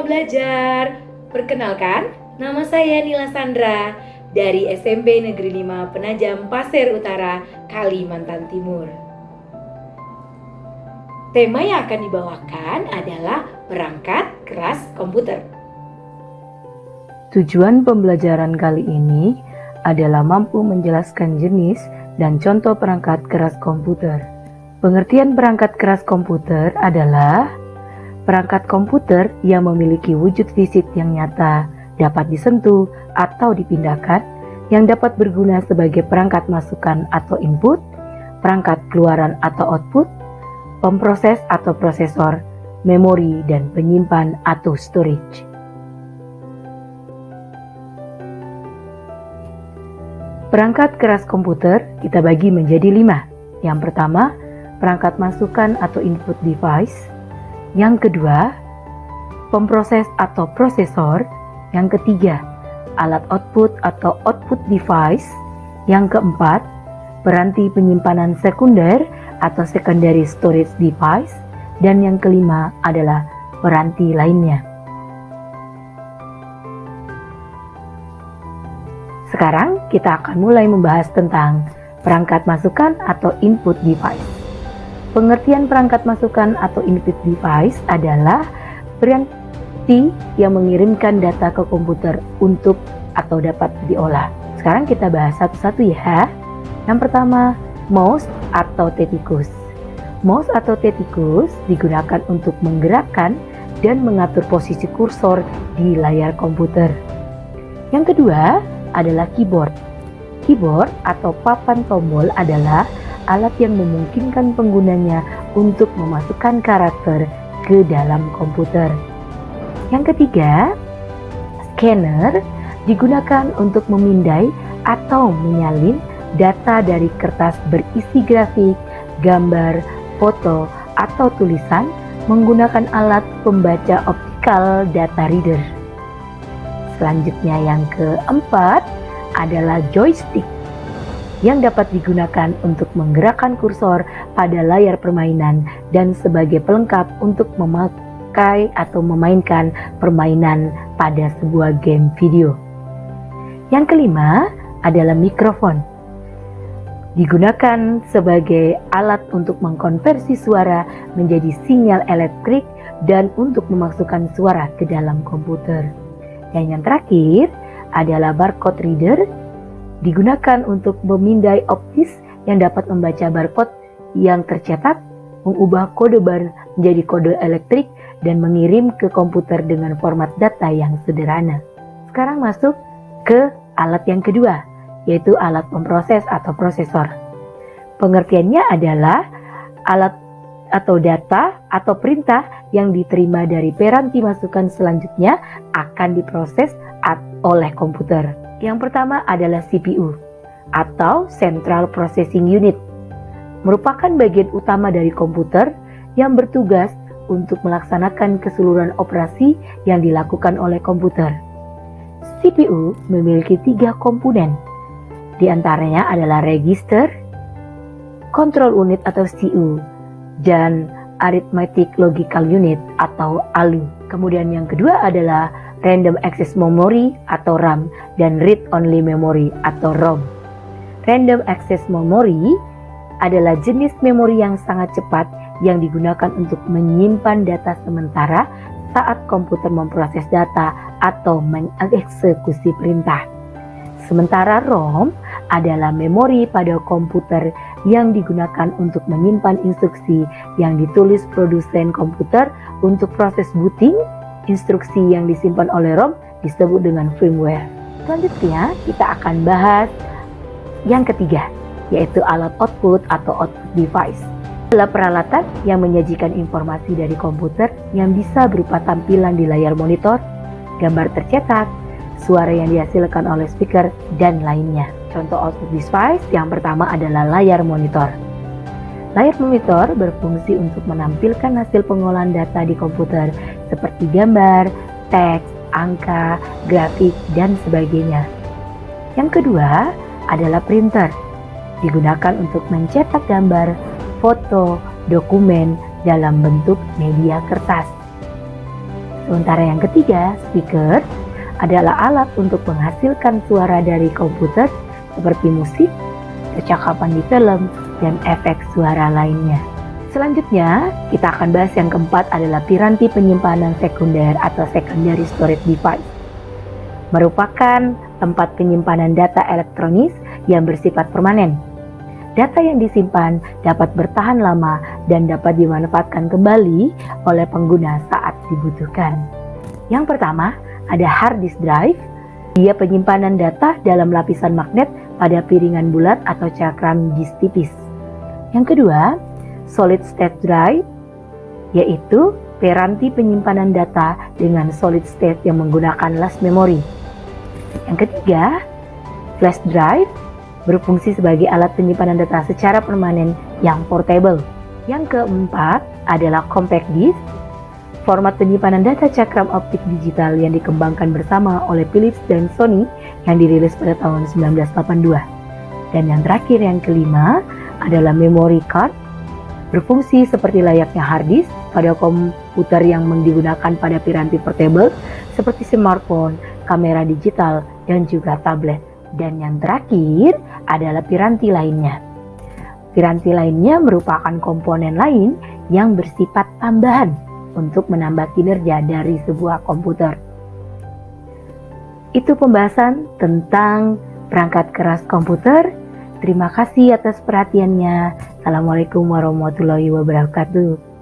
Bersama Belajar. Perkenalkan, nama saya Nila Sandra dari SMP Negeri 5 Penajam Pasir Utara, Kalimantan Timur. Tema yang akan dibawakan adalah perangkat keras komputer. Tujuan pembelajaran kali ini adalah mampu menjelaskan jenis dan contoh perangkat keras komputer. Pengertian perangkat keras komputer adalah perangkat komputer yang memiliki wujud fisik yang nyata, dapat disentuh atau dipindahkan, yang dapat berguna sebagai perangkat masukan atau input, perangkat keluaran atau output, pemproses atau prosesor, memori, dan penyimpan atau storage. Perangkat keras komputer kita bagi menjadi 5. Yang pertama, perangkat masukan atau input device. Yang kedua, pemproses atau prosesor. Yang ketiga, alat output atau output device. Yang keempat, peranti penyimpanan sekunder atau secondary storage device. Dan yang kelima adalah peranti lainnya. Sekarang kita akan mulai membahas tentang perangkat masukan atau input device. Pengertian perangkat masukan atau input device adalah peranti yang mengirimkan data ke komputer untuk atau dapat diolah. Sekarang kita bahas satu-satu ya. Yang pertama, mouse atau tetikus. Mouse atau tetikus digunakan untuk menggerakkan dan mengatur posisi kursor di layar komputer. Yang kedua adalah keyboard. Keyboard atau papan tombol adalah alat yang memungkinkan penggunanya untuk memasukkan karakter ke dalam komputer. Yang ketiga, scanner digunakan untuk memindai atau menyalin data dari kertas berisi grafik, gambar, foto, atau tulisan menggunakan alat pembaca optical data reader. Selanjutnya yang keempat adalah joystick yang dapat digunakan untuk menggerakkan kursor pada layar permainan dan sebagai pelengkap untuk memakai atau memainkan permainan pada sebuah game video. Yang kelima adalah mikrofon. Digunakan sebagai alat untuk mengkonversi suara menjadi sinyal elektrik dan untuk memasukkan suara ke dalam komputer. Dan yang terakhir adalah barcode reader, digunakan untuk memindai optis yang dapat membaca barcode yang tercetak, mengubah kode bar menjadi kode elektrik, dan mengirim ke komputer dengan format data yang sederhana. Sekarang masuk ke alat yang kedua, yaitu alat pemproses atau prosesor. Pengertiannya adalah alat atau data atau perintah yang diterima dari peranti masukan selanjutnya akan diproses oleh komputer. Yang pertama adalah CPU atau Central Processing Unit. Merupakan bagian utama dari komputer yang bertugas untuk melaksanakan keseluruhan operasi yang dilakukan oleh komputer. CPU memiliki 3 komponen. Di antaranya adalah register, control unit atau CU, dan Arithmetic Logical Unit atau ALU. Kemudian yang kedua adalah Random Access Memory atau RAM dan Read Only Memory atau ROM. Random Access Memory adalah jenis memori yang sangat cepat yang digunakan untuk menyimpan data sementara saat komputer memproses data atau mengeksekusi perintah. Sementara ROM adalah memori pada komputer yang digunakan untuk menyimpan instruksi yang ditulis produsen komputer untuk proses booting. Instruksi yang disimpan oleh ROM disebut dengan firmware. Selanjutnya kita akan bahas yang ketiga, yaitu alat output atau output device. Adalah peralatan yang menyajikan informasi dari komputer yang bisa berupa tampilan di layar monitor, gambar tercetak, suara yang dihasilkan oleh speaker, dan lainnya. Contoh output device yang pertama adalah layar monitor. Layar monitor berfungsi untuk menampilkan hasil pengolahan data di komputer seperti gambar, teks, angka, grafik, dan sebagainya. Yang kedua adalah printer. Digunakan untuk mencetak gambar, foto, dokumen dalam bentuk media kertas. Sementara yang ketiga, speaker, adalah alat untuk menghasilkan suara dari komputer seperti musik, percakapan di film, dan efek suara lainnya. Selanjutnya, kita akan bahas yang keempat adalah piranti penyimpanan sekunder atau secondary storage device. Merupakan tempat penyimpanan data elektronis yang bersifat permanen. Data yang disimpan dapat bertahan lama dan dapat dimanfaatkan kembali oleh pengguna saat dibutuhkan. Yang pertama, ada hard disk drive. Dia penyimpanan data dalam lapisan magnet pada piringan bulat atau cakram disk tipis. Yang kedua, solid state drive, yaitu piranti penyimpanan data dengan solid state yang menggunakan flash memory. Yang ketiga, flash drive berfungsi sebagai alat penyimpanan data secara permanen yang portable. Yang keempat adalah compact disk, format penyimpanan data cakram optik digital yang dikembangkan bersama oleh Philips dan Sony yang dirilis pada tahun 1982. Dan yang terakhir, yang kelima, adalah memory card, berfungsi seperti layaknya hard disk pada komputer yang digunakan pada piranti portable seperti smartphone, kamera digital, dan juga tablet. Dan yang terakhir adalah piranti lainnya. Piranti lainnya merupakan komponen lain yang bersifat tambahan untuk menambah kinerja dari sebuah komputer. Itu pembahasan tentang perangkat keras komputer. Terima kasih atas perhatiannya. Assalamualaikum warahmatullahi wabarakatuh.